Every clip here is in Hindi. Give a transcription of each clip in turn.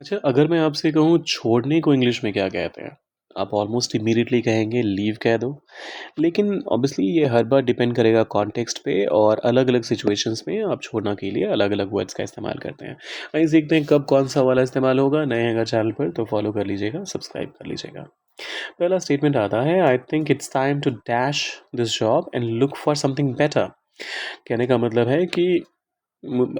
अच्छा, अगर मैं आपसे कहूँ छोड़ने को इंग्लिश में क्या कहते हैं? आप ऑलमोस्ट इमीडिएटली कहेंगे लीव कह दो। लेकिन ऑब्वियसली ये हर बार डिपेंड करेगा कॉन्टेक्स्ट पे और अलग-अलग सिचुएशंस में आप छोड़ना के लिए अलग-अलग वर्ड्स का इस्तेमाल करते हैं। आइए सीखते हैं कब कौन-सा वाला इस्तेमाल होगा। नए हैं अगर चैनल पर तो फॉलो कर लीजिएगा, सब्सक्राइब कर लीजिएगा। पहला स्टेटमेंट आता है, I think it's time to dash this job and look for something better. कहने का मतलब है कि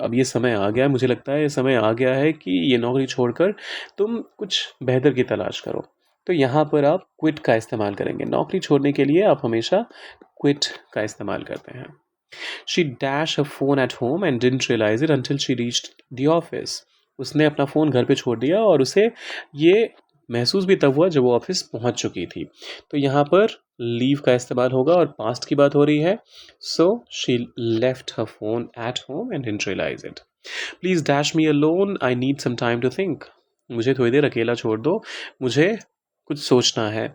अब ये समय आ गया है, मुझे लगता है ये समय आ गया है कि ये नौकरी छोड़कर तुम कुछ बेहतर की तलाश करो। तो यहाँ पर आप क्विट का इस्तेमाल करेंगे। नौकरी छोड़ने के लिए आप हमेशा क्विट का इस्तेमाल करते हैं। She dash a phone at home and didn't realise it until she reached the office. उसने अपना फ़ोन घर पे छोड़ दिया और उसे ये महसूस भी तब हुआ जब वो ऑफिस पहुंच चुकी थी। तो यहाँ पर लीव का इस्तेमाल होगा और पास्ट की बात हो रही है। So she left her phone at home and didn't realise it. Please dash me alone, I need some time to think. मुझे थोड़ी देर अकेला छोड़ दो, मुझे कुछ सोचना है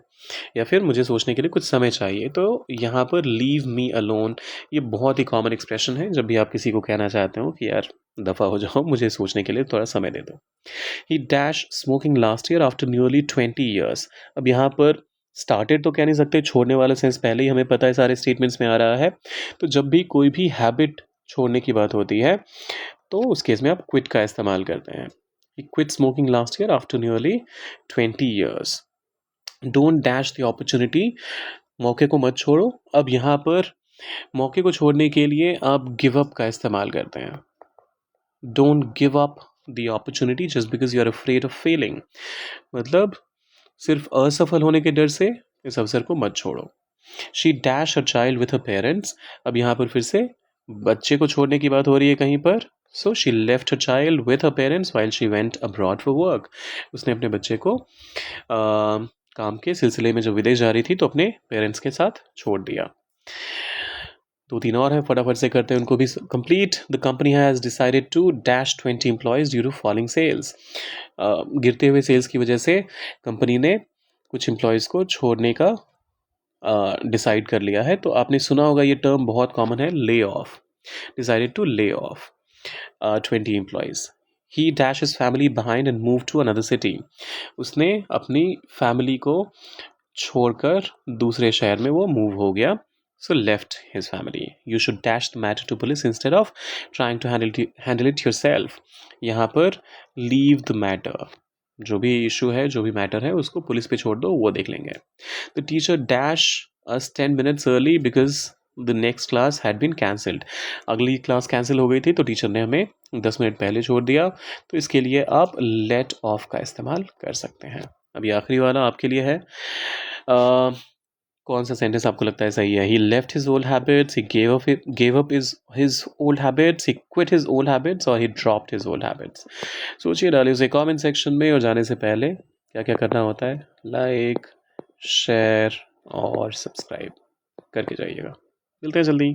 या फिर मुझे सोचने के लिए कुछ समय चाहिए। तो यहाँ पर लीव मी अलोन ये बहुत ही कॉमन एक्सप्रेशन है जब भी आप किसी को कहना चाहते हो कि यार दफ़ा हो जाओ, मुझे सोचने के लिए थोड़ा समय दे दो। ही dash smoking last year after nearly 20 years. अब यहाँ पर स्टार्टेड तो कह नहीं सकते, छोड़ने वाला सेंस पहले ही हमें पता है सारे स्टेटमेंट्स में आ रहा है। तो जब भी कोई भी हैबिट छोड़ने की बात होती है तो उस केस में आप क्विट का इस्तेमाल करते हैं। He quit smoking last year after nearly 20 years. Don't dash the opportunity, मौके को मत छोड़ो। अब यहाँ पर मौके को छोड़ने के लिए आप गिव अप का इस्तेमाल करते हैं। Don't give up the opportunity just because you are afraid of failing. मतलब सिर्फ असफल होने के डर से इस अवसर को मत छोड़ो। She dash a child with a parents. अब यहाँ पर फिर से बच्चे को छोड़ने की बात हो रही है कहीं पर। सो she left a child with a parents while she went abroad for work. उसने अपने बच्चे को काम के सिलसिले में जब विदेश जा रही थी तो अपने पेरेंट्स के साथ छोड़ दिया। दो तीन और है, फटाफट से करते हैं उनको भी complete. The company has decided to dash 20 employees due to falling sales. गिरते हुए सेल्स की वजह से कंपनी ने कुछ एम्प्लॉयज़ को छोड़ने का डिसाइड कर लिया है। तो आपने सुना होगा ये टर्म बहुत कॉमन है, lay off. Decided to lay off 20 employees. He dash his family behind and move to another city. उसने अपनी फैमिली को छोड़कर दूसरे शहर में वो मूव हो गया। So left his family. You should dash the matter to police instead of trying to handle it yourself. यहाँ पर लीव द मैटर, जो भी इशू है जो भी मैटर है उसको पुलिस पे छोड़ दो, वो देख लेंगे। The teacher dash us 10 minutes early because the next class had been cancelled. अगली क्लास कैंसिल हो गई थी तो टीचर ने हमें 10 मिनट पहले छोड़ दिया। तो इसके लिए आप लेट ऑफ का इस्तेमाल कर सकते हैं। अभी आखिरी वाला आपके लिए है। कौन सा सेंटेंस आपको लगता है सही है? He left his old habits, he gave up his old habits, he quit his old habits और he dropped his old habits. सोचिए, डालिए उसे कमेंट सेक्शन में। और जाने से पहले क्या क्या करना होता है, लाइक, शेयर और सब्सक्राइब करके जाइएगा। मिलते हैं जल्दी।